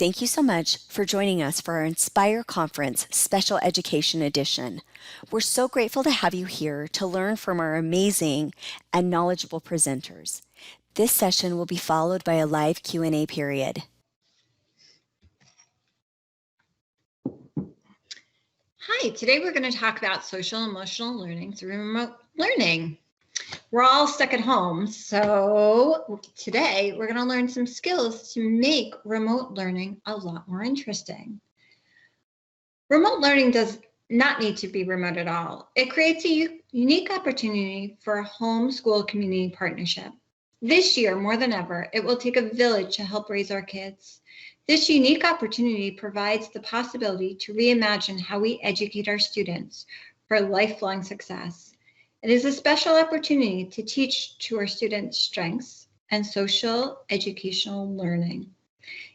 Thank you so much for joining us for our Inspire Conference Special Education Edition. We're so grateful to have you here to learn from our amazing and knowledgeable presenters. This session will be followed by a live Q&A period. Hi, today we're going to talk about social emotional learning through remote learning. We're all stuck at home, so today we're going to learn some skills to make remote learning a lot more interesting. Remote learning does not need to be remote at all. It creates a unique opportunity for a home-school community partnership. This year, more than ever, it will take a village to help raise our kids. This unique opportunity provides the possibility to reimagine how we educate our students for lifelong success. It is a special opportunity to teach to our students' strengths and social educational learning.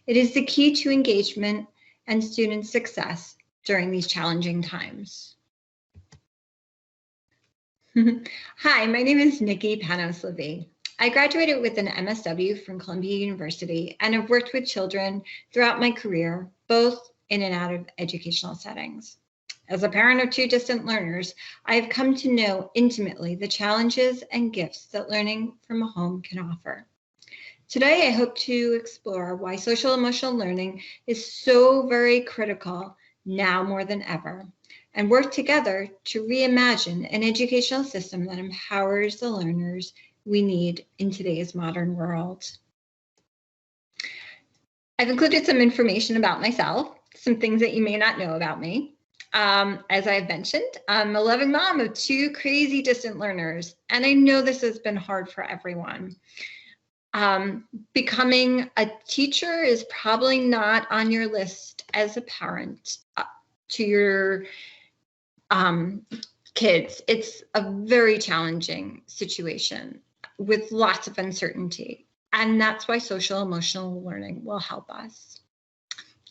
It is the key to engagement and student success during these challenging times. Hi, my name is Nikki Panos-Levy. I graduated with an MSW from Columbia University and have worked with children throughout my career, both in and out of educational settings. As a parent of two distant learners, I have come to know intimately the challenges and gifts that learning from a home can offer. Today, I hope to explore why social emotional learning is so very critical now more than ever, and work together to reimagine an educational system that empowers the learners we need in today's modern world. I've included some information about myself, some things that you may not know about me. As I've mentioned, I'm a loving mom of two crazy distant learners, and I know this has been hard for everyone. Becoming a teacher is probably not on your list as a parent to your kids. It's a very challenging situation with lots of uncertainty, and that's why social emotional learning will help us.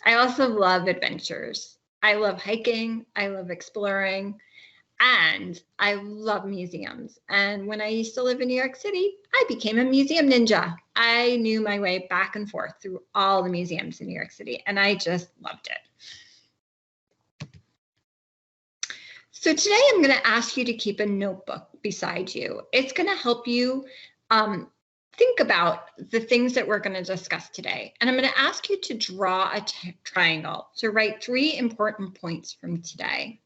I also love adventures. I love hiking, I love exploring, and I love museums. And when I used to live in New York City, I became a museum ninja. I knew my way back and forth through all the museums in New York City, and I just loved it. So today I'm going to ask you to keep a notebook beside you. It's going to help you think about the things that we're going to discuss today. And I'm going to ask you to draw a triangle, to write 3 important points from today.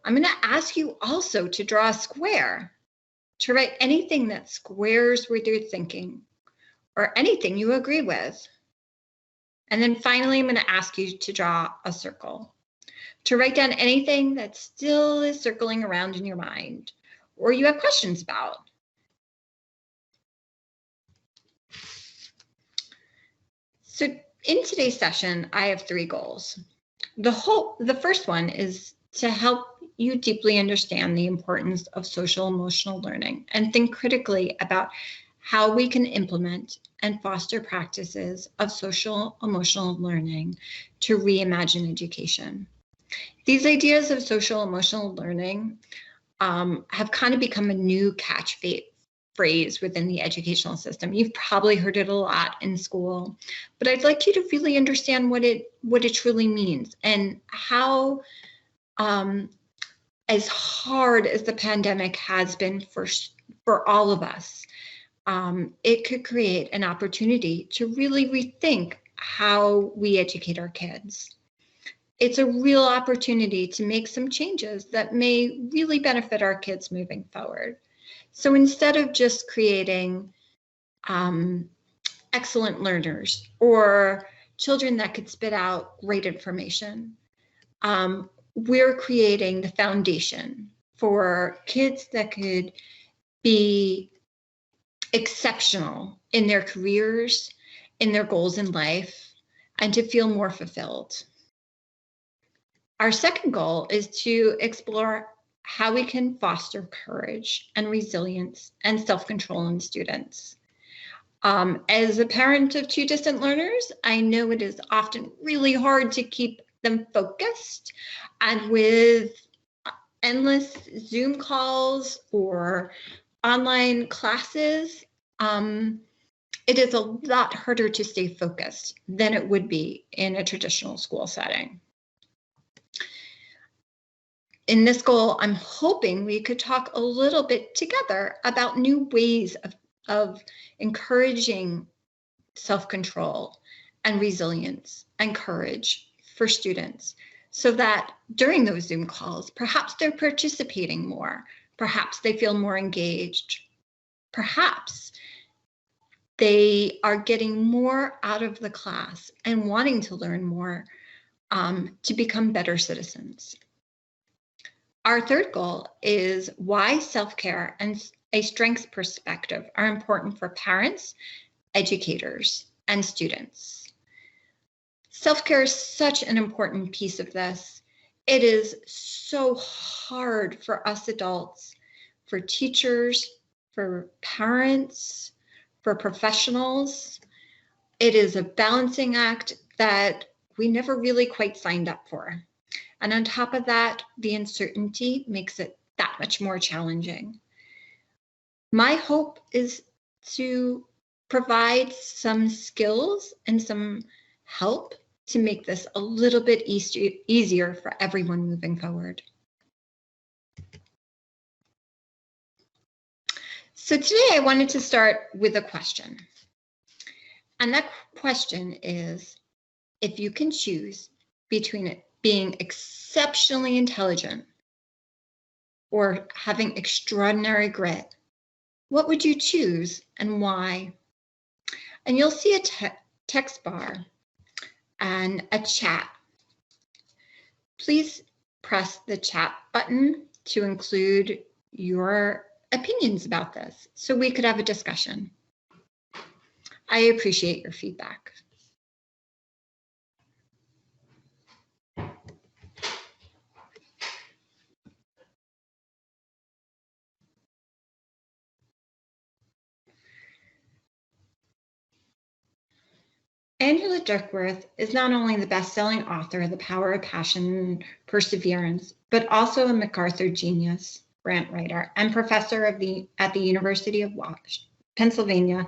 I'm going to ask you also to draw a square, to write anything that squares with your thinking or anything you agree with. And then finally, I'm going to ask you to draw a circle, to write down anything that still is circling around in your mind or you have questions about. So in today's session, I have 3 goals. The first one is to help you deeply understand the importance of social emotional learning and think critically about how we can implement and foster practices of social emotional learning to reimagine education. These ideas of social emotional learning have kind of become a new catchphrase within the educational system. You've probably heard it a lot in school, but I'd like you to really understand what it truly means and how, as hard as the pandemic has been for all of us, it could create an opportunity to really rethink how we educate our kids. It's a real opportunity to make some changes that may really benefit our kids moving forward. So instead of just creating excellent learners or children that could spit out great information, we're creating the foundation for kids that could be exceptional in their careers, in their goals in life, and to feel more fulfilled. Our second goal is to explore how we can foster courage and resilience and self-control in students. As a parent of 2 distant learners, I know it is often really hard to keep them focused, and with endless Zoom calls or online classes, it is a lot harder to stay focused than it would be in a traditional school setting. In this goal, I'm hoping we could talk a little bit together about new ways of encouraging self-control and resilience and courage for students, so that during those Zoom calls, perhaps they're participating more, perhaps they feel more engaged, perhaps they are getting more out of the class and wanting to learn more to become better citizens. Our third goal is why self-care and a strengths perspective are important for parents, educators, and students. Self-care is such an important piece of this. It is so hard for us adults, for teachers, for parents, for professionals. It is a balancing act that we never really quite signed up for. And on top of that, the uncertainty makes it that much more challenging. My hope is to provide some skills and some help to make this a little bit easier for everyone moving forward. So today I wanted to start with a question. And that question is, if you can choose between it being exceptionally intelligent or having extraordinary grit, what would you choose and why? And you'll see a text bar and a chat. Please press the chat button to include your opinions about this so we could have a discussion. I appreciate your feedback. Angela Duckworth is not only the best-selling author of The Power of Passion and Perseverance, but also a MacArthur Genius grant writer and professor at the University of Pennsylvania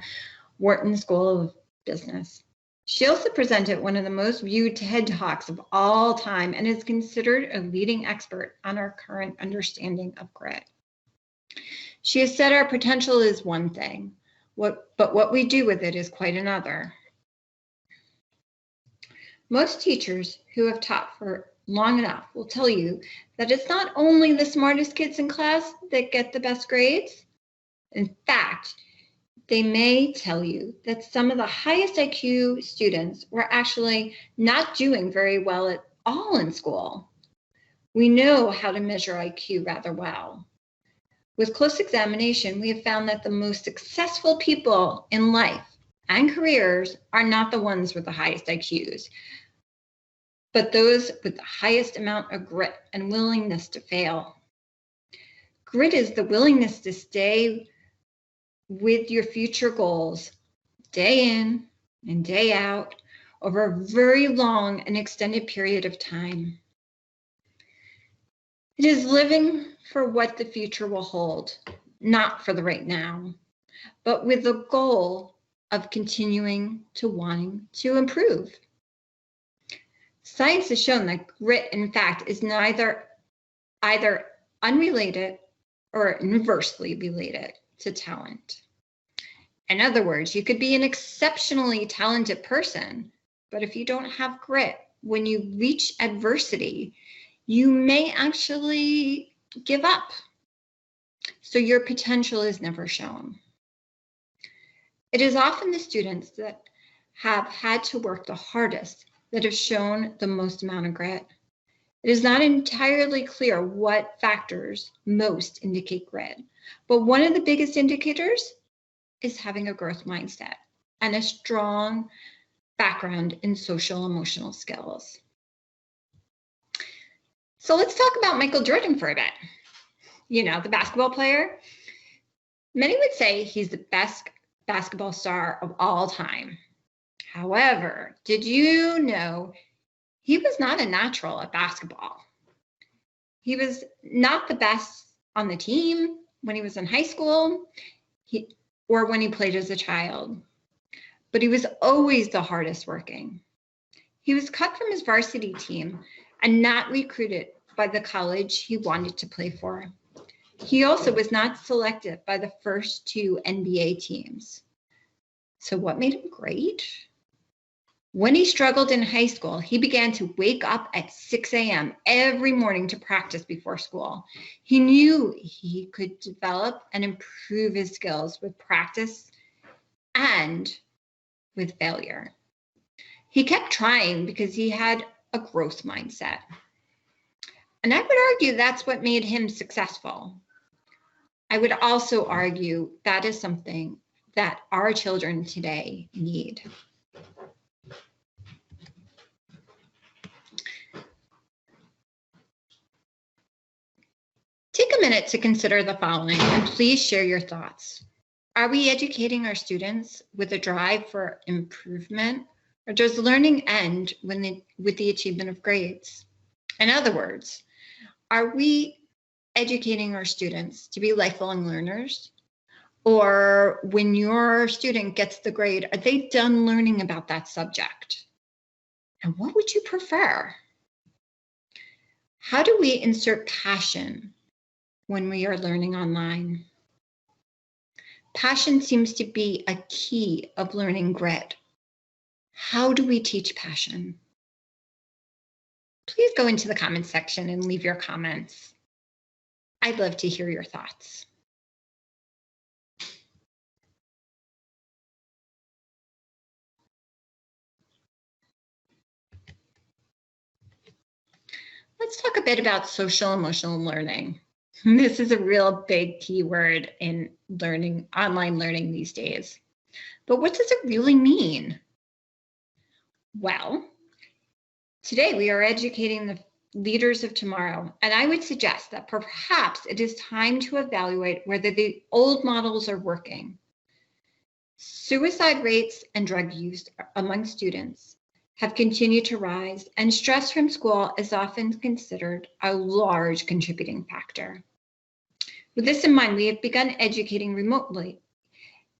Wharton School of Business. She also presented one of the most viewed TED Talks of all time and is considered a leading expert on our current understanding of grit. She has said our potential is one thing, but what we do with it is quite another. Most teachers who have taught for long enough will tell you that it's not only the smartest kids in class that get the best grades. In fact, they may tell you that some of the highest IQ students were actually not doing very well at all in school. We know how to measure IQ rather well. With close examination, we have found that the most successful people in life and careers are not the ones with the highest IQs, but those with the highest amount of grit and willingness to fail. Grit is the willingness to stay with your future goals day in and day out over a very long and extended period of time. It is living for what the future will hold, not for the right now, but with the goal of continuing to wanting to improve. Science has shown that grit, in fact, is either unrelated or inversely related to talent. In other words, you could be an exceptionally talented person, but if you don't have grit, when you reach adversity, you may actually give up. So your potential is never shown. It is often the students that have had to work the hardest that have shown the most amount of grit. It is not entirely clear what factors most indicate grit, but one of the biggest indicators is having a growth mindset and a strong background in social emotional skills. So let's talk about Michael Jordan for a bit. You know, the basketball player. Many would say he's the best basketball star of all time. However, did you know he was not a natural at basketball? He was not the best on the team when he was in high school or when he played as a child. but he was always the hardest working. He was cut from his varsity team and not recruited by the college he wanted to play for. He also was not selected by the first two NBA teams. So what made him great? When he struggled in high school, he began to wake up at 6 a.m. every morning to practice before school. He knew he could develop and improve his skills with practice and with failure. He kept trying because he had a growth mindset. And I would argue that's what made him successful. I would also argue that is something that our children today need. Take a minute to consider the following and please share your thoughts. Are we educating our students with a drive for improvement, or does learning end with the achievement of grades? In other words, are we educating our students to be lifelong learners? Or when your student gets the grade, are they done learning about that subject? And what would you prefer? How do we insert passion when we are learning online? Passion seems to be a key of learning grit. How do we teach passion? Please go into the comments section and leave your comments. I'd love to hear your thoughts. Let's talk a bit about social emotional learning. This is a real big keyword in learning, online learning these days. But what does it really mean? Well, today we are educating the leaders of tomorrow, and I would suggest that perhaps it is time to evaluate whether the old models are working. Suicide rates and drug use among students have continued to rise, and stress from school is often considered a large contributing factor. With this in mind, we have begun educating remotely.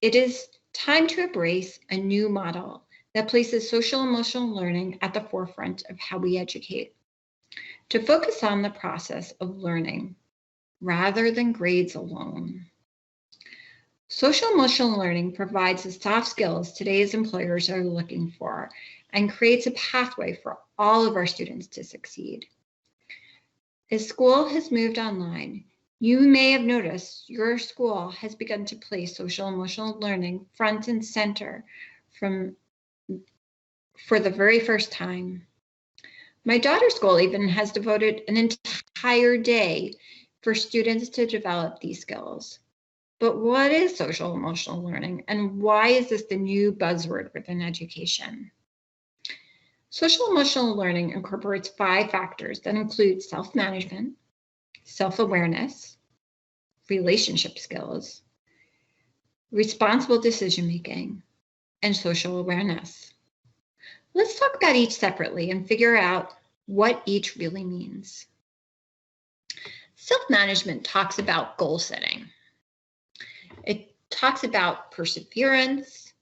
It is time to embrace a new model that places social emotional learning at the forefront of how we educate, to focus on the process of learning rather than grades alone. Social emotional learning provides the soft skills today's employers are looking for and creates a pathway for all of our students to succeed. As school has moved online, you may have noticed your school has begun to place social emotional learning front and center for the very first time. My daughter's school even has devoted an entire day for students to develop these skills. But what is social emotional learning, and why is this the new buzzword within education? Social emotional learning incorporates 5 factors that include self-management, self-awareness, relationship skills, responsible decision-making, and social awareness. Let's talk about each separately and figure out what each really means. Self-management talks about goal setting. It talks about perseverance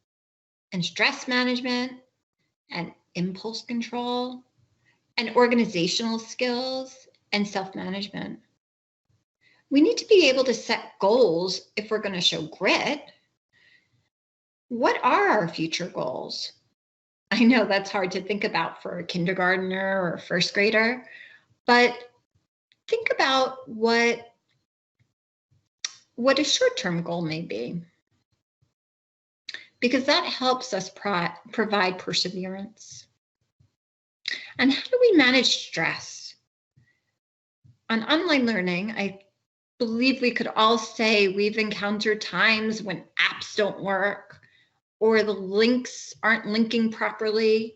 and stress management and impulse control and organizational skills and self-management. We need to be able to set goals if we're going to show grit. What are our future goals? I know that's hard to think about for a kindergartner or a first grader, but think about what a short-term goal may be, because that helps us provide perseverance. And how do we manage stress? On online learning, I believe we could all say we've encountered times when apps don't work, or the links aren't linking properly,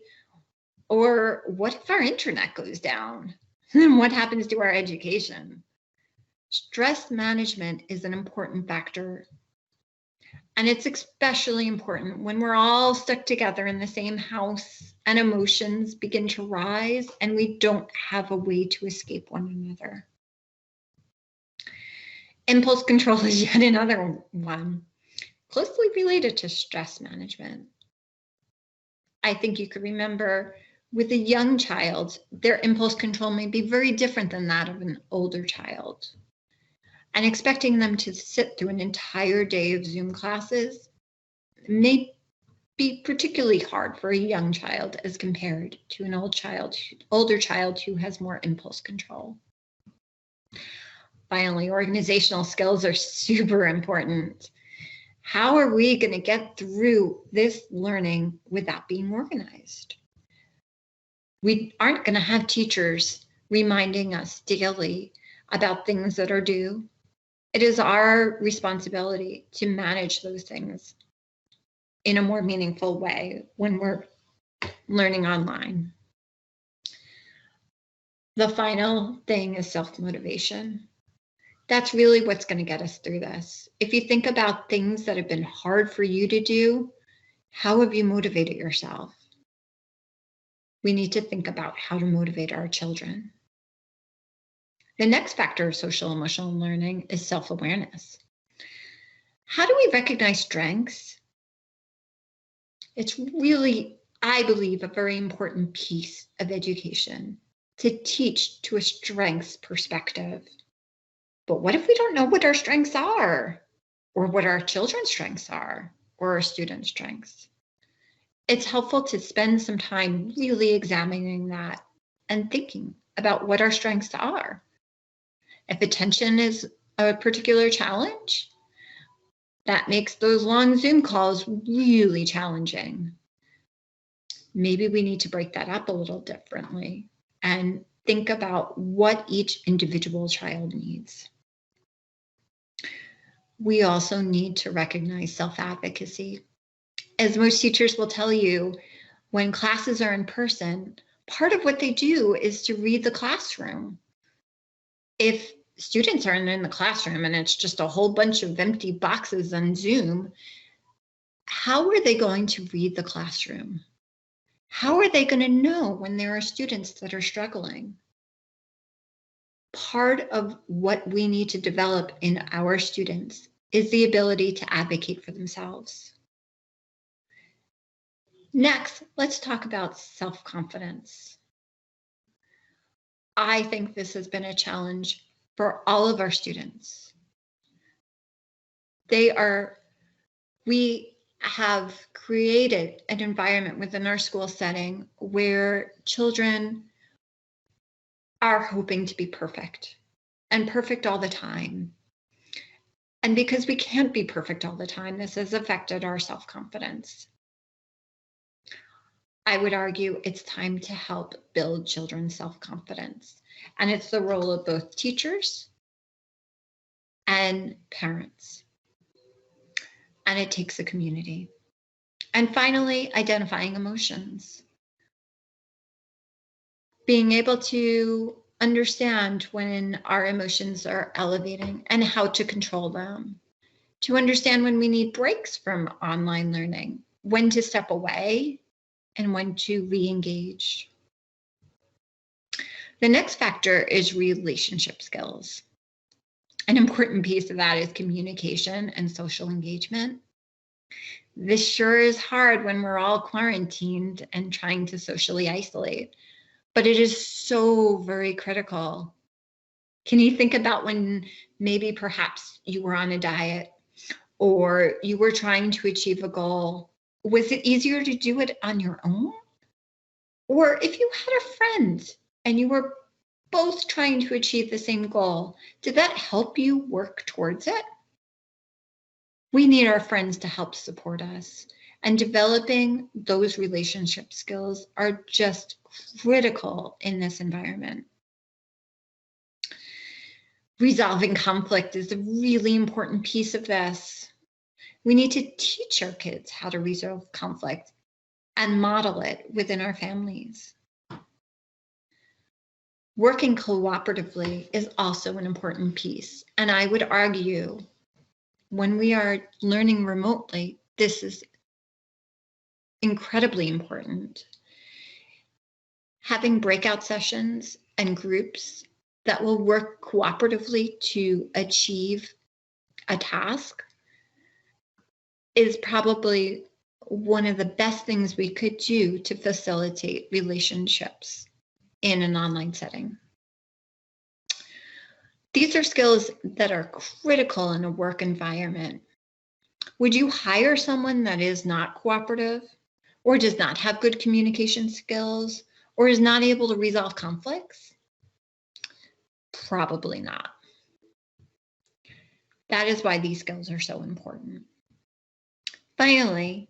or what if our internet goes down? Then what happens to our education? Stress management is an important factor. And it's especially important when we're all stuck together in the same house and emotions begin to rise and we don't have a way to escape one another. Impulse control is yet another one, closely related to stress management. I think you could remember with a young child, their impulse control may be very different than that of an older child. And expecting them to sit through an entire day of Zoom classes may be particularly hard for a young child as compared to an older child who has more impulse control. Finally, organizational skills are super important. How are we going to get through this learning without being organized? We aren't going to have teachers reminding us daily about things that are due. It is our responsibility to manage those things in a more meaningful way when we're learning online. The final thing is self-motivation. That's really what's going to get us through this. If you think about things that have been hard for you to do, how have you motivated yourself? We need to think about how to motivate our children. The next factor of social emotional learning is self-awareness. How do we recognize strengths? It's really, I believe, a very important piece of education to teach to a strengths perspective. But what if we don't know what our strengths are, or what our children's strengths are, or our students' strengths? It's helpful to spend some time really examining that and thinking about what our strengths are. If attention is a particular challenge, that makes those long Zoom calls really challenging. Maybe we need to break that up a little differently and think about what each individual child needs. We also need to recognize self-advocacy. As most teachers will tell you, when classes are in person, part of what they do is to read the classroom. If students aren't in the classroom and it's just a whole bunch of empty boxes on Zoom, how are they going to read the classroom? How are they going to know when there are students that are struggling? Part of what we need to develop in our students is the ability to advocate for themselves. Next, let's talk about self-confidence. I think this has been a challenge for all of our students. We have created an environment within our school setting where children are hoping to be perfect and perfect all the time. And because we can't be perfect all the time, this has affected our self-confidence. I would argue it's time to help build children's self-confidence. And it's the role of both teachers and parents. And it takes a community. And finally, identifying emotions. Being able to understand when our emotions are elevating and how to control them. To understand when we need breaks from online learning, when to step away and when to re-engage. The next factor is relationship skills. An important piece of that is communication and social engagement. This sure is hard when we're all quarantined and trying to socially isolate, but it is so very critical. Can you think about when maybe perhaps you were on a diet or you were trying to achieve a goal? Was it easier to do it on your own? Or if you had a friend and you were both trying to achieve the same goal, did that help you work towards it? We need our friends to help support us, and developing those relationship skills are just critical in this environment. Resolving conflict is a really important piece of this. We need to teach our kids how to resolve conflict and model it within our families. Working cooperatively is also an important piece, and I would argue when we are learning remotely, this is incredibly important. Having breakout sessions and groups that will work cooperatively to achieve a task is probably one of the best things we could do to facilitate relationships in an online setting. These are skills that are critical in a work environment. Would you hire someone that is not cooperative, or does not have good communication skills, or is not able to resolve conflicts? Probably not. That is why these skills are so important. Finally,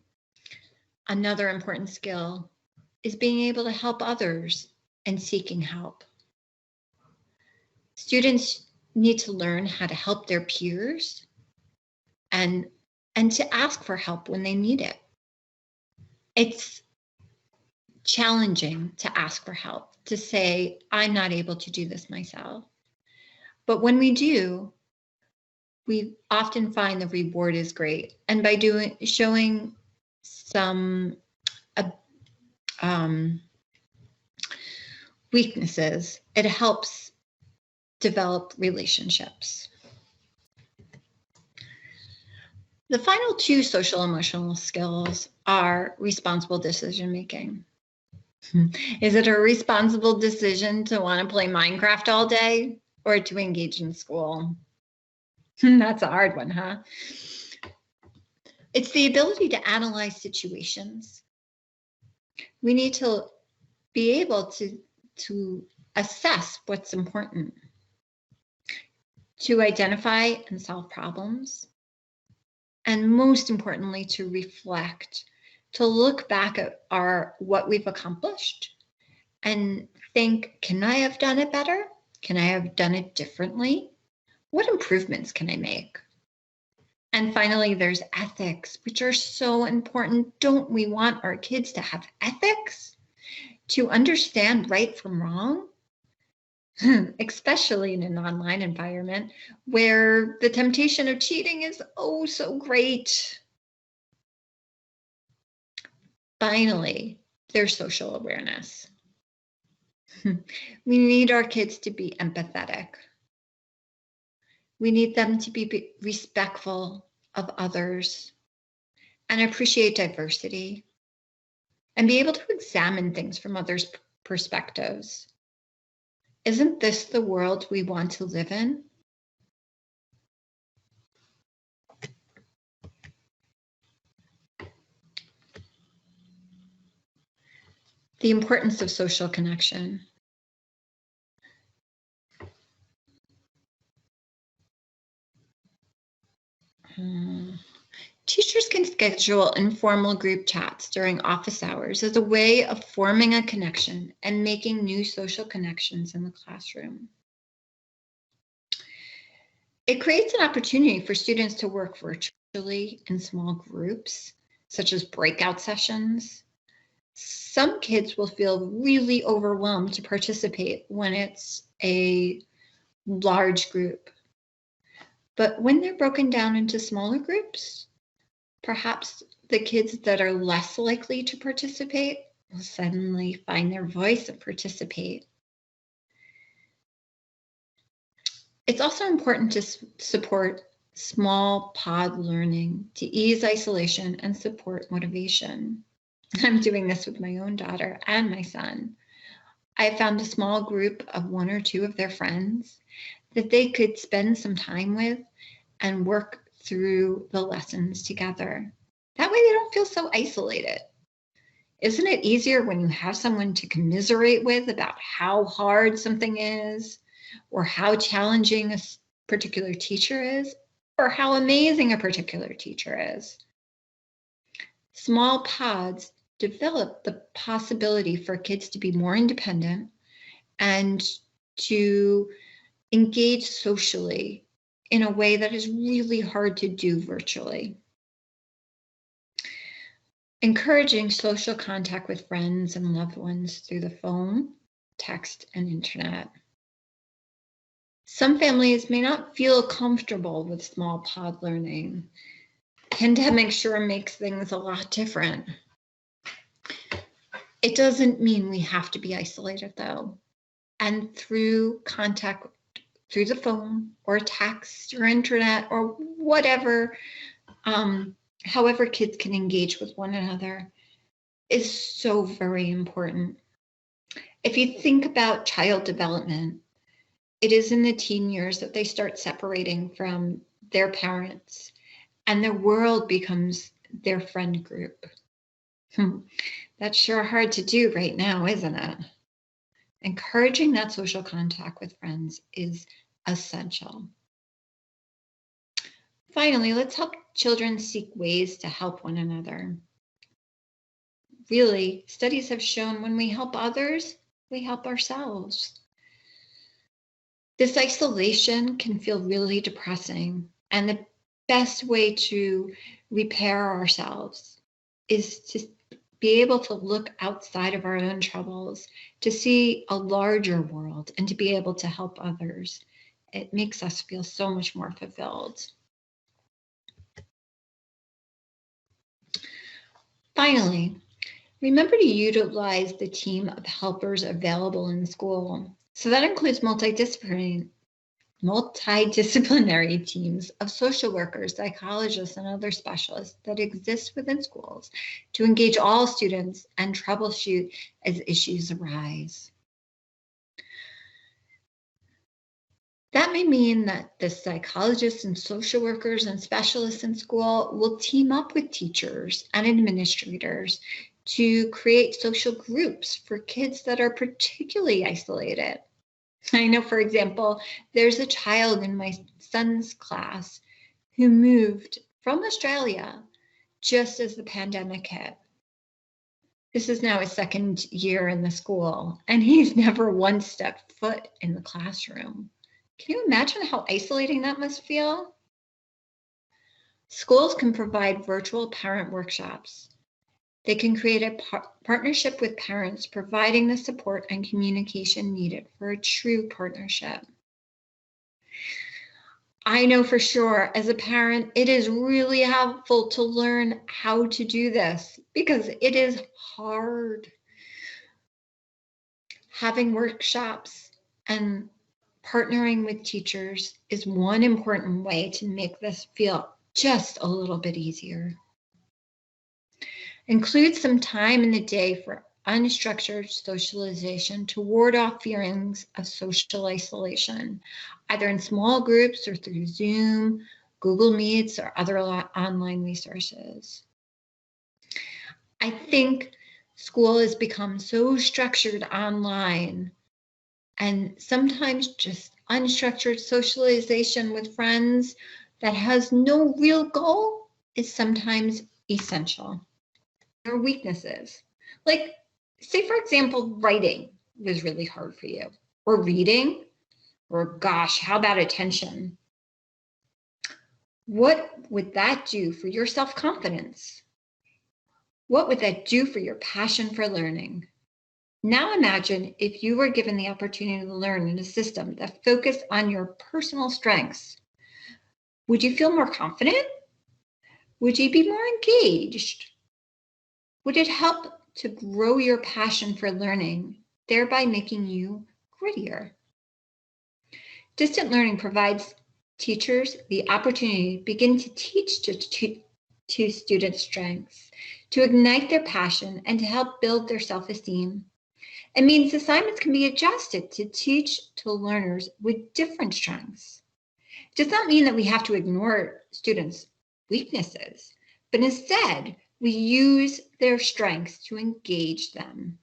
another important skill is being able to help others and seeking help. Students need to learn how to help their peers and to ask for help when they need it. It's challenging to ask for help, to say, I'm not able to do this myself. But when we do, we often find the reward is great. And by showing some weaknesses, it helps develop relationships. The final two social emotional skills are responsible decision making. Is it a responsible decision to want to play Minecraft all day or to engage in school? That's a hard one, huh? It's the ability to analyze situations. We need to be able to assess what's important, to identify and solve problems, and most importantly, to reflect, to look back at what we've accomplished and think, can I have done it better? Can I have done it differently? What improvements can I make? And finally, there's ethics, which are so important. Don't we want our kids to have ethics? To understand right from wrong? Especially in an online environment where the temptation of cheating is oh so great. Finally, there's social awareness. We need our kids to be empathetic. We need them to be respectful of others and appreciate diversity and be able to examine things from others' perspectives. Isn't this the world we want to live in? The importance of social connection. Teachers can schedule informal group chats during office hours as a way of forming a connection and making new social connections in the classroom. It creates an opportunity for students to work virtually in small groups, such as breakout sessions. Some kids will feel really overwhelmed to participate when it's a large group. But when they're broken down into smaller groups, perhaps the kids that are less likely to participate will suddenly find their voice and participate. It's also important to support small pod learning to ease isolation and support motivation. I'm doing this with my own daughter and my son. I found a small group of one or two of their friends that they could spend some time with and work through the lessons together. That way they don't feel so isolated. Isn't it easier when you have someone to commiserate with about how hard something is, or how challenging a particular teacher is, or how amazing a particular teacher is? Small pods develop the possibility for kids to be more independent and to engage socially in a way that is really hard to do virtually. Encouraging social contact with friends and loved ones through the phone, text, and internet. Some families may not feel comfortable with small pod learning. Pandemic sure makes things a lot different. It doesn't mean we have to be isolated though. And through contact through the phone or text or internet or whatever however kids can engage with one another, is so very important. If you think about child development, it is in the teen years that they start separating from their parents and their world becomes their friend group. That's sure hard to do right now, isn't it? Encouraging that social contact with friends is essential. Finally, let's help children seek ways to help one another. Really, studies have shown when we help others, we help ourselves. This isolation can feel really depressing, and the best way to repair ourselves is to be able to look outside of our own troubles, to see a larger world, and to be able to help others. It makes us feel so much more fulfilled. Finally, remember to utilize the team of helpers available in school. So that includes multidisciplinary teams of social workers, psychologists, and other specialists that exist within schools to engage all students and troubleshoot as issues arise. That may mean that the psychologists and social workers and specialists in school will team up with teachers and administrators to create social groups for kids that are particularly isolated. I know, for example, there's a child in my son's class who moved from Australia just as the pandemic hit. This is now his second year in the school, and he's never once stepped foot in the classroom. Can you imagine how isolating that must feel? Schools can provide virtual parent workshops. They can create a partnership with parents, providing the support and communication needed for a true partnership. I know for sure, as a parent, it is really helpful to learn how to do this because it is hard. Having workshops and partnering with teachers is one important way to make this feel just a little bit easier. Include some time in the day for unstructured socialization to ward off feelings of social isolation, either in small groups or through Zoom, Google Meets, or other online resources. I think school has become so structured online, and sometimes just unstructured socialization with friends that has no real goal is sometimes essential. Or weaknesses. Like, say, for example, writing was really hard for you, or reading, or gosh, how about attention? What would that do for your self-confidence? What would that do for your passion for learning? Now imagine if you were given the opportunity to learn in a system that focused on your personal strengths. Would you feel more confident? Would you be more engaged? Would it help to grow your passion for learning, thereby making you grittier? Distant learning provides teachers the opportunity to begin to teach to students' strengths, to ignite their passion, and to help build their self-esteem. It means assignments can be adjusted to teach to learners with different strengths. It does not mean that we have to ignore students' weaknesses, but instead, we use their strengths to engage them.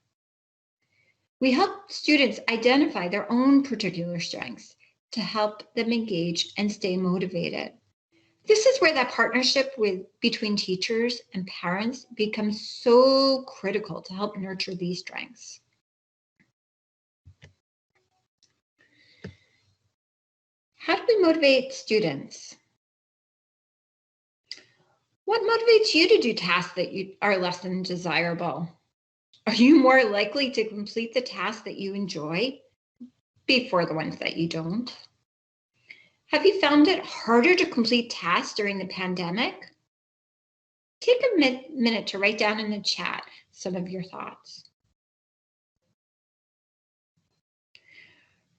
We help students identify their own particular strengths to help them engage and stay motivated. This is where that partnership between teachers and parents becomes so critical to help nurture these strengths. How do we motivate students? What motivates you to do tasks that are less than desirable? Are you more likely to complete the tasks that you enjoy before the ones that you don't? Have you found it harder to complete tasks during the pandemic? Take a minute to write down in the chat some of your thoughts.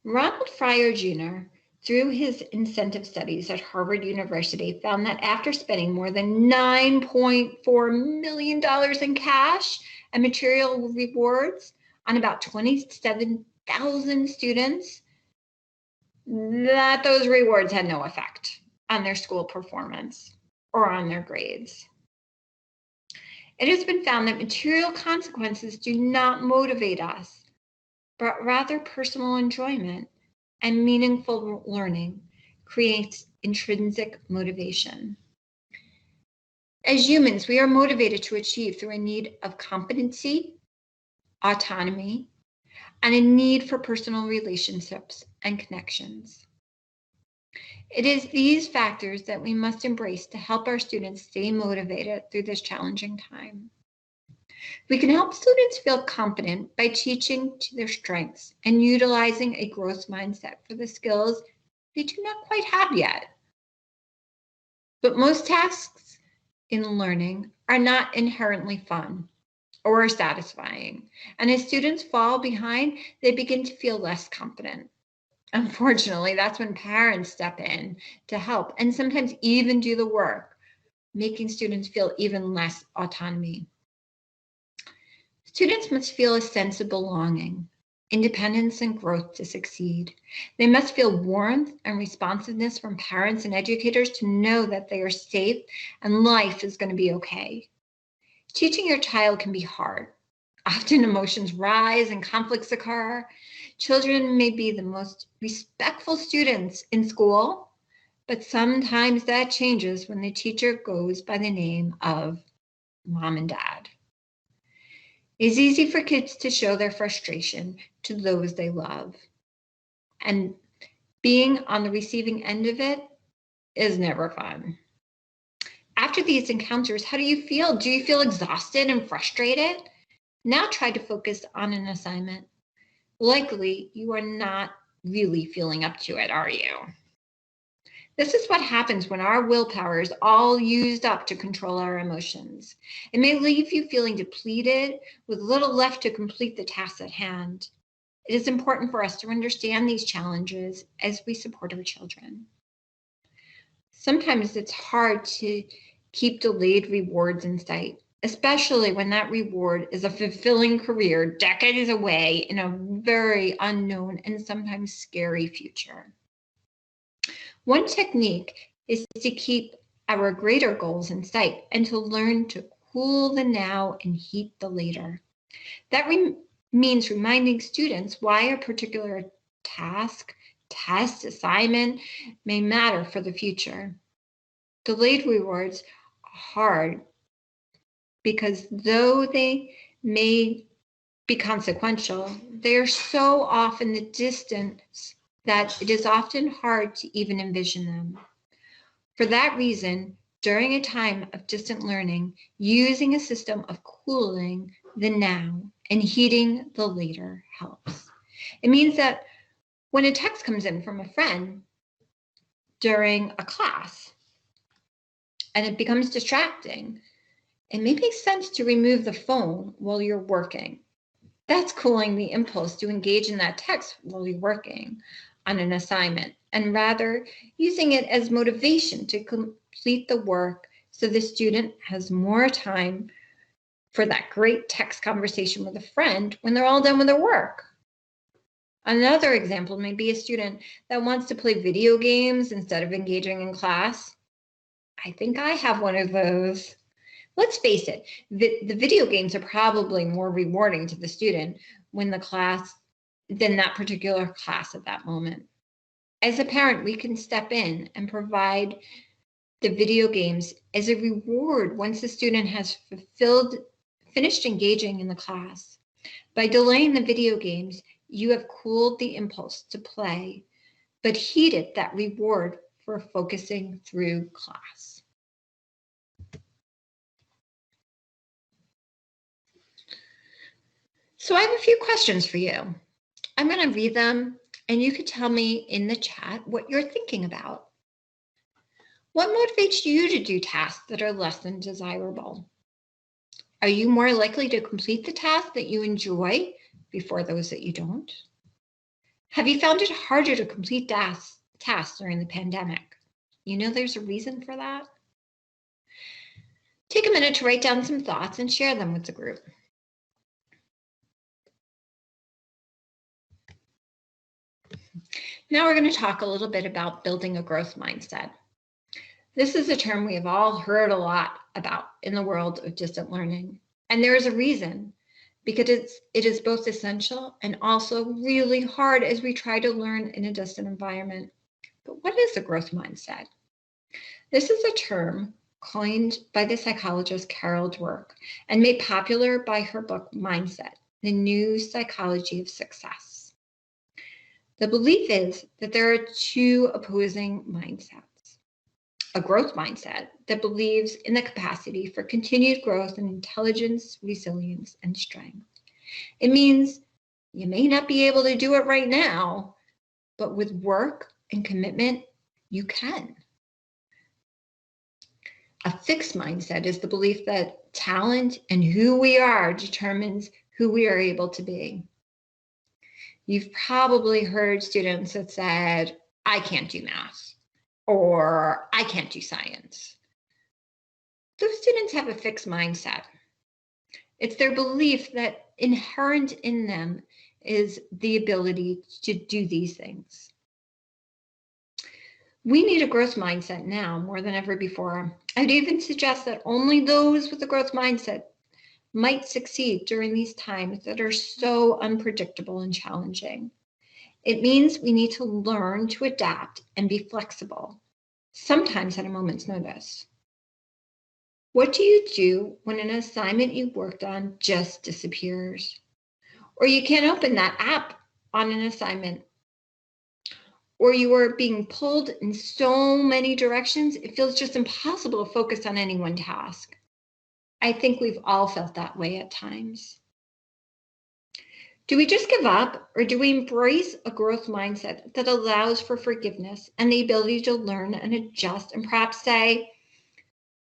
Ronald Fryer Jr., through his incentive studies at Harvard University, found that after spending more than $9.4 million in cash and material rewards on about 27,000 students, that those rewards had no effect on their school performance or on their grades. It has been found that material consequences do not motivate us, but rather personal enjoyment and meaningful learning creates intrinsic motivation. As humans, we are motivated to achieve through a need of competency, autonomy, and a need for personal relationships and connections. It is these factors that we must embrace to help our students stay motivated through this challenging time. We can help students feel confident by teaching to their strengths and utilizing a growth mindset for the skills they do not quite have yet. But most tasks in learning are not inherently fun or satisfying, and as students fall behind, they begin to feel less confident. Unfortunately, that's when parents step in to help and sometimes even do the work, making students feel even less autonomy. Students must feel a sense of belonging, independence, and growth to succeed. They must feel warmth and responsiveness from parents and educators to know that they are safe and life is going to be okay. Teaching your child can be hard. Often emotions rise and conflicts occur. Children may be the most respectful students in school, but sometimes that changes when the teacher goes by the name of mom and dad. It's easy for kids to show their frustration to those they love. And being on the receiving end of it is never fun. After these encounters, how do you feel? Do you feel exhausted and frustrated? Now try to focus on an assignment. Likely, you are not really feeling up to it, are you? This is what happens when our willpower is all used up to control our emotions. It may leave you feeling depleted with little left to complete the task at hand. It is important for us to understand these challenges as we support our children. Sometimes it's hard to keep delayed rewards in sight, especially when that reward is a fulfilling career decades away in a very unknown and sometimes scary future. One technique is to keep our greater goals in sight and to learn to cool the now and heat the later. That means reminding students why a particular task, test, assignment may matter for the future. Delayed rewards are hard because though they may be consequential, they are so off in the distance that it is often hard to even envision them. For that reason, during a time of distant learning, using a system of cooling the now and heating the later helps. It means that when a text comes in from a friend during a class and it becomes distracting, it may make sense to remove the phone while you're working. That's cooling the impulse to engage in that text while you're working on an assignment, and rather using it as motivation to complete the work so the student has more time for that great text conversation with a friend when they're all done with their work. Another example may be a student that wants to play video games instead of engaging in class. I think I have one of those. Let's face it, the video games are probably more rewarding to the student when the class than that particular class at that moment. As a parent, we can step in and provide the video games as a reward once the student has finished engaging in the class. By delaying the video games, you have cooled the impulse to play, but heated that reward for focusing through class. So I have a few questions for you. I'm going to read them, and you can tell me in the chat what you're thinking about. What motivates you to do tasks that are less than desirable? Are you more likely to complete the tasks that you enjoy before those that you don't? Have you found it harder to complete tasks tasks during the pandemic. You know there's a reason for that? Take a minute to write down some thoughts and share them with the group. Now we're going to talk a little bit about building a growth mindset. This is a term we have all heard a lot about in the world of distant learning. And there is a reason, because it is both essential and also really hard as we try to learn in a distant environment. But what is a growth mindset? This is a term coined by the psychologist Carol Dweck and made popular by her book Mindset, The New Psychology of Success. The belief is that there are two opposing mindsets. A growth mindset that believes in the capacity for continued growth in intelligence, resilience, and strength. It means you may not be able to do it right now, but with work and commitment, you can. A fixed mindset is the belief that talent and who we are determines who we are able to be. You've probably heard students that said, I can't do math, or I can't do science. Those students have a fixed mindset. It's their belief that inherent in them is the ability to do these things. We need a growth mindset now more than ever before. I'd even suggest that only those with a growth mindset might succeed during these times that are so unpredictable and challenging. It means we need to learn to adapt and be flexible, sometimes at a moment's notice. What do you do when an assignment you worked on just disappears? Or you can't open that app on an assignment? Or you are being pulled in so many directions, it feels just impossible to focus on any one task. I think we've all felt that way at times. Do we just give up, or do we embrace a growth mindset that allows for forgiveness and the ability to learn and adjust and perhaps say,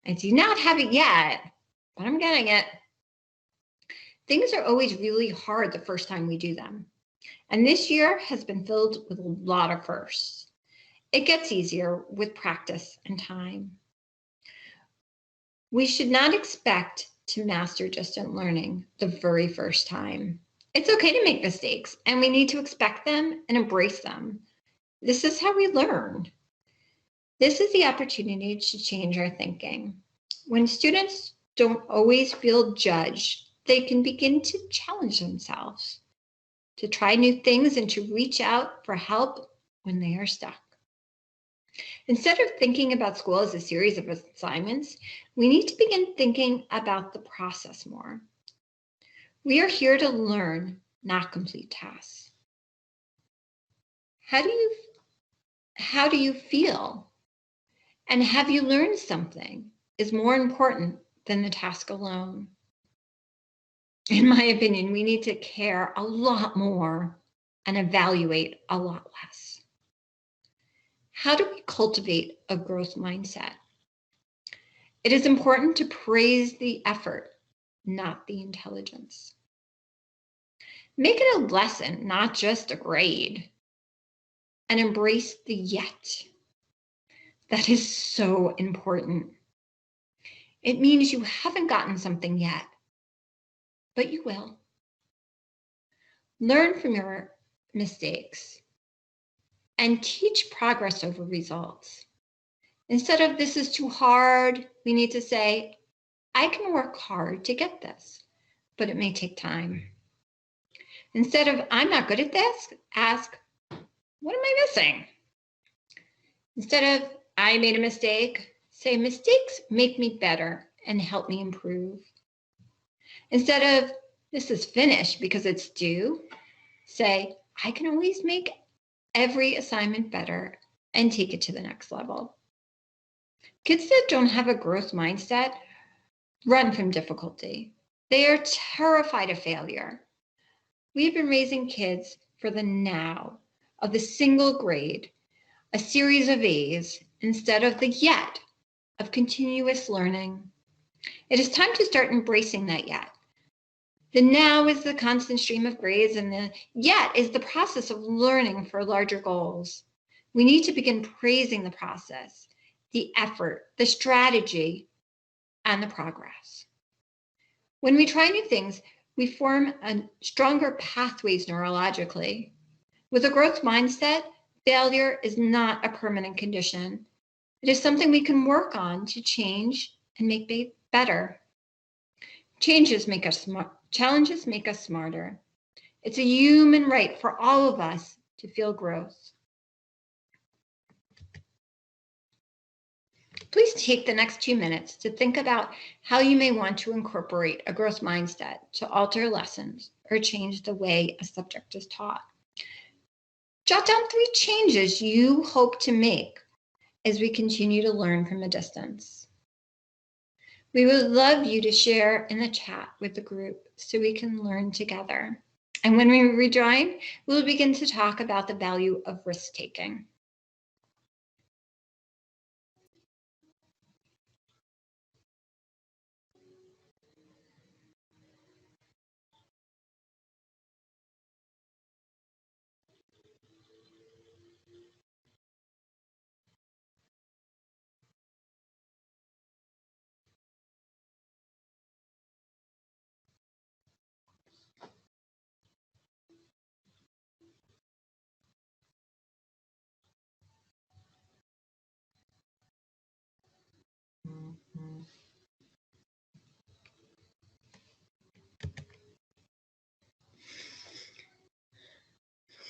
I do not have it yet, but I'm getting it. Things are always really hard the first time we do them. And this year has been filled with a lot of firsts. It gets easier with practice and time. We should not expect to master distant learning the very first time. It's okay to make mistakes, and we need to expect them and embrace them. This is how we learn. This is the opportunity to change our thinking. When students don't always feel judged, they can begin to challenge themselves, to try new things and to reach out for help when they are stuck. Instead of thinking about school as a series of assignments, we need to begin thinking about the process more. We are here to learn, not complete tasks. How do you feel? And have you learned something is more important than the task alone. In my opinion, we need to care a lot more and evaluate a lot less. How do we cultivate a growth mindset? It is important to praise the effort, not the intelligence. Make it a lesson, not just a grade. And embrace the yet. That is so important. It means you haven't gotten something yet, but you will. Learn from your mistakes and teach progress over results. Instead of this is too hard, we need to say, I can work hard to get this, but it may take time. Instead of I'm not good at this, ask, what am I missing? Instead of I made a mistake, say mistakes make me better and help me improve. Instead of this is finished because it's due, say I can always make every assignment better and take it to the next level. Kids that don't have a growth mindset run from difficulty. They are terrified of failure. We've been raising kids for the now of the single grade, a series of A's, instead of the yet of continuous learning. It is time to start embracing that yet. The now is the constant stream of grades, and the yet is the process of learning for larger goals. We need to begin praising the process, the effort, the strategy, and the progress. When we try new things, we form stronger pathways neurologically. With a growth mindset, failure is not a permanent condition. It is something we can work on to change and make better. Challenges make us smarter. It's a human right for all of us to feel growth. Please take the next 2 minutes to think about how you may want to incorporate a growth mindset to alter lessons or change the way a subject is taught. Jot down 3 changes you hope to make as we continue to learn from a distance. We would love you to share in the chat with the group so we can learn together. And when we rejoin, we'll begin to talk about the value of risk-taking.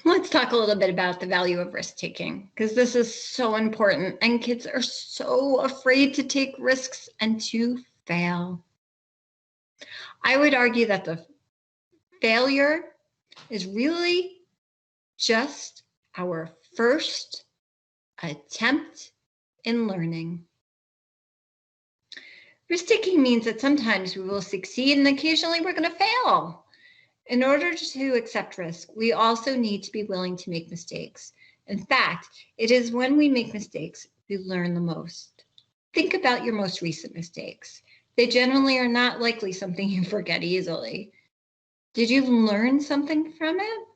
Let's talk a little bit about the value of risk-taking, because this is so important and kids are so afraid to take risks and to fail. I would argue that the failure is really just our first attempt in learning. Risk-taking means that sometimes we will succeed and occasionally we're going to fail. In order to accept risk, we also need to be willing to make mistakes. In fact, it is when we make mistakes we learn the most. Think about your most recent mistakes. They generally are not likely something you forget easily. Did you learn something from it?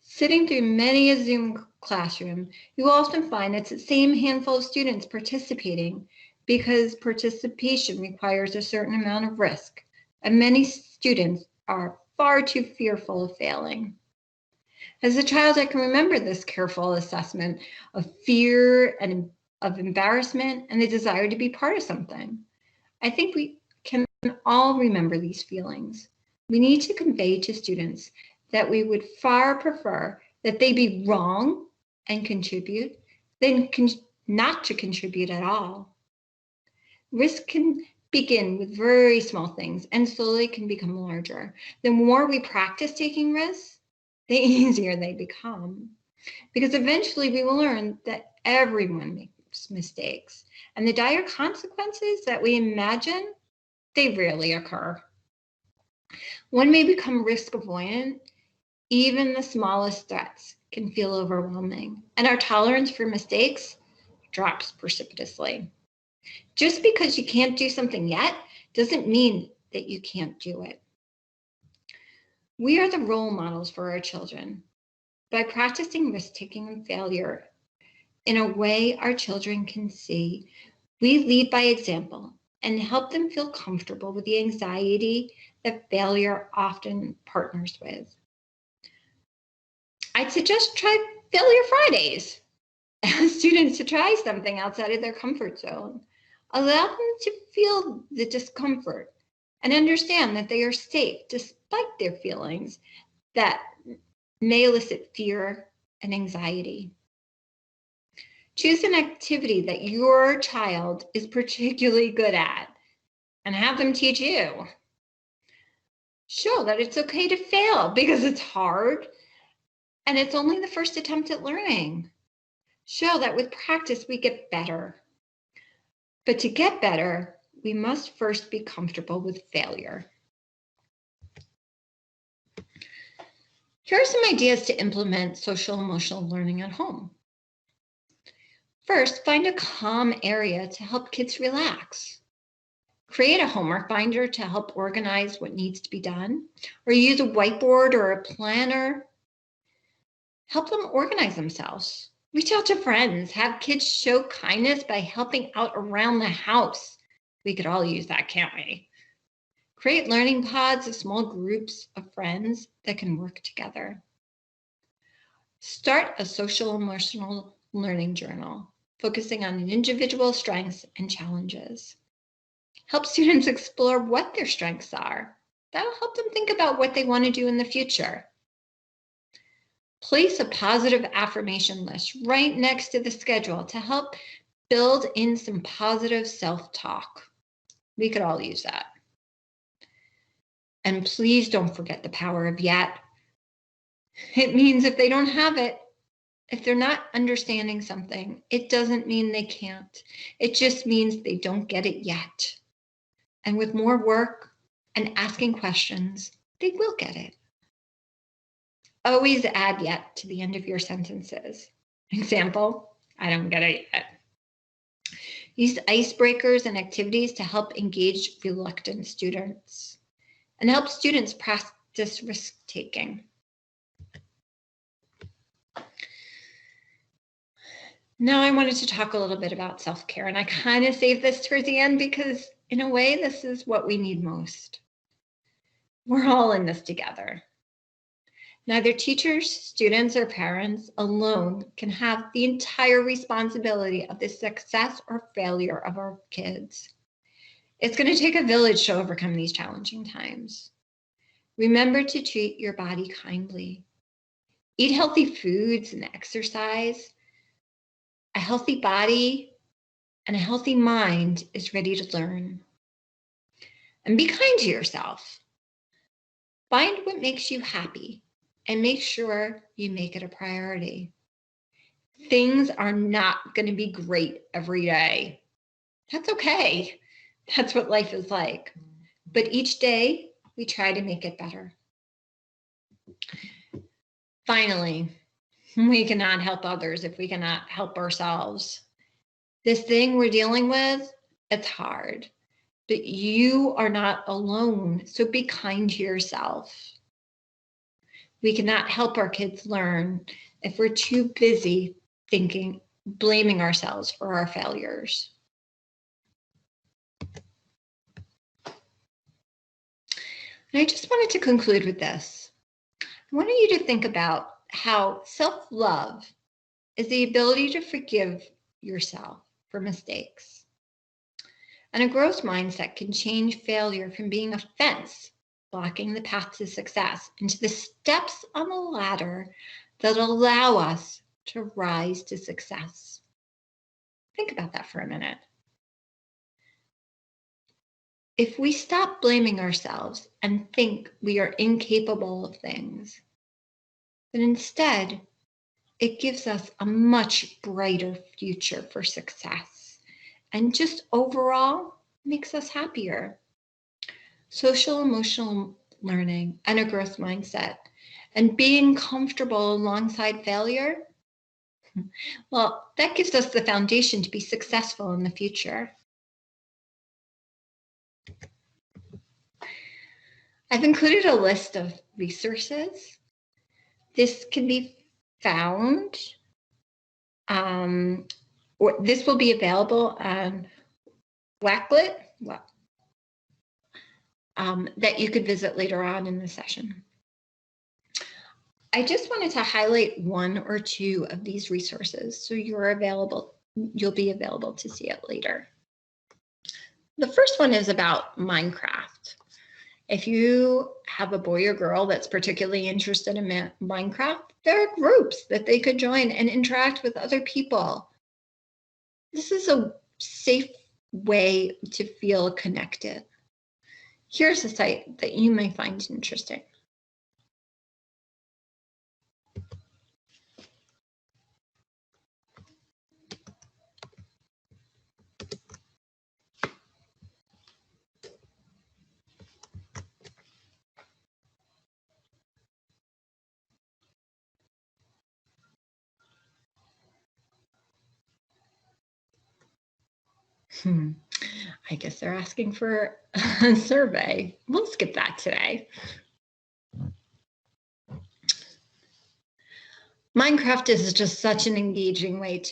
Sitting through many a Zoom classroom, you will often find it's the same handful of students participating because participation requires a certain amount of risk, and many students are far too fearful of failing. As a child, I can remember this careful assessment of fear and of embarrassment and the desire to be part of something. I think we can all remember these feelings. We need to convey to students that we would far prefer that they be wrong and contribute than not to contribute at all. Risk can begin with very small things and slowly can become larger. The more we practice taking risks, the easier they become. Because eventually we will learn that everyone makes mistakes, and the dire consequences that we imagine, they rarely occur. One may become risk avoidant. Even the smallest threats can feel overwhelming, and our tolerance for mistakes drops precipitously. Just because you can't do something yet doesn't mean that you can't do it. We are the role models for our children. By practicing risk-taking and failure in a way our children can see, we lead by example and help them feel comfortable with the anxiety that failure often partners with. I'd suggest try Failure Fridays. Ask students to try something outside of their comfort zone. Allow them to feel the discomfort and understand that they are safe despite their feelings that may elicit fear and anxiety. Choose an activity that your child is particularly good at and have them teach you. Show that it's okay to fail because it's hard and it's only the first attempt at learning. Show that with practice we get better. But to get better, we must first be comfortable with failure. Here are some ideas to implement social emotional learning at home. First, find a calm area to help kids relax. Create a homework binder to help organize what needs to be done, or use a whiteboard or a planner. Help them organize themselves. Reach out to friends. Have kids show kindness by helping out around the house. We could all use that, can't we? Create learning pods of small groups of friends that can work together. Start a social emotional learning journal, focusing on individual strengths and challenges. Help students explore what their strengths are. That'll help them think about what they want to do in the future. Place a positive affirmation list right next to the schedule to help build in some positive self-talk. We could all use that. And please don't forget the power of yet. It means if they don't have it, if they're not understanding something, it doesn't mean they can't. It just means they don't get it yet. And with more work and asking questions, they will get it. Always add yet to the end of your sentences. Example, I don't get it yet. Use icebreakers and activities to help engage reluctant students and help students practice risk-taking. Now I wanted to talk a little bit about self-care, and I kind of saved this towards the end because in a way, this is what we need most. We're all in this together. Neither teachers, students, or parents alone can have the entire responsibility of the success or failure of our kids. It's going to take a village to overcome these challenging times. Remember to treat your body kindly. Eat healthy foods and exercise. A healthy body and a healthy mind is ready to learn. And be kind to yourself. Find what makes you happy and make sure you make it a priority. Things are not going to be great every day. That's okay. That's what life is like. But each day, we try to make it better. Finally, we cannot help others if we cannot help ourselves. This thing we're dealing with, it's hard, but you are not alone. So be kind to yourself. We cannot help our kids learn if we're too busy blaming ourselves for our failures. And I just wanted to conclude with this. I wanted you to think about how self-love is the ability to forgive yourself for mistakes. And a growth mindset can change failure from being a fence blocking the path to success into the steps on the ladder that allow us to rise to success. Think about that for a minute. If we stop blaming ourselves and think we are incapable of things, then instead, it gives us a much brighter future for success and just overall makes us happier. Social emotional learning and a growth mindset and being comfortable alongside failure, well, that gives us the foundation to be successful in the future. I've included a list of resources. This can be found, or this will be available on Wakelet, that you could visit later on in the session. I just wanted to highlight one or two of these resources so you'll be available to see it later. The first one is about Minecraft. If you have a boy or girl that's particularly interested in Minecraft, there are groups that they could join and interact with other people. This is a safe way to feel connected. Here's a site that you may find interesting. I guess they're asking for a survey. We'll skip that today. Minecraft is just such an engaging way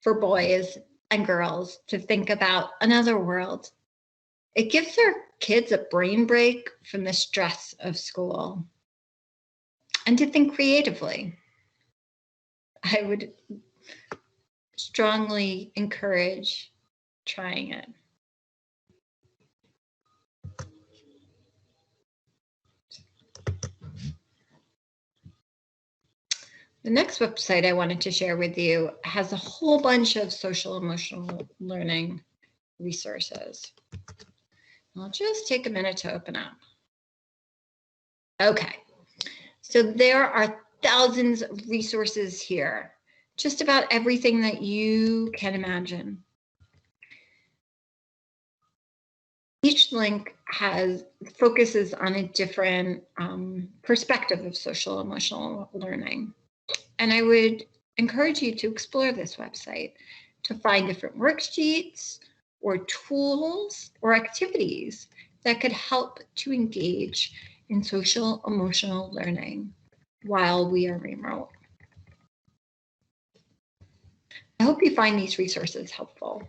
for boys and girls to think about another world. It gives their kids a brain break from the stress of school and to think creatively. I would strongly encourage trying it. The next website I wanted to share with you has a whole bunch of social emotional learning resources. I'll just take a minute to open up. Okay, so there are thousands of resources here, just about everything that you can imagine. Each link focuses on a different perspective of social emotional learning. And I would encourage you to explore this website to find different worksheets or tools or activities that could help to engage in social emotional learning while we are remote. I hope you find these resources helpful.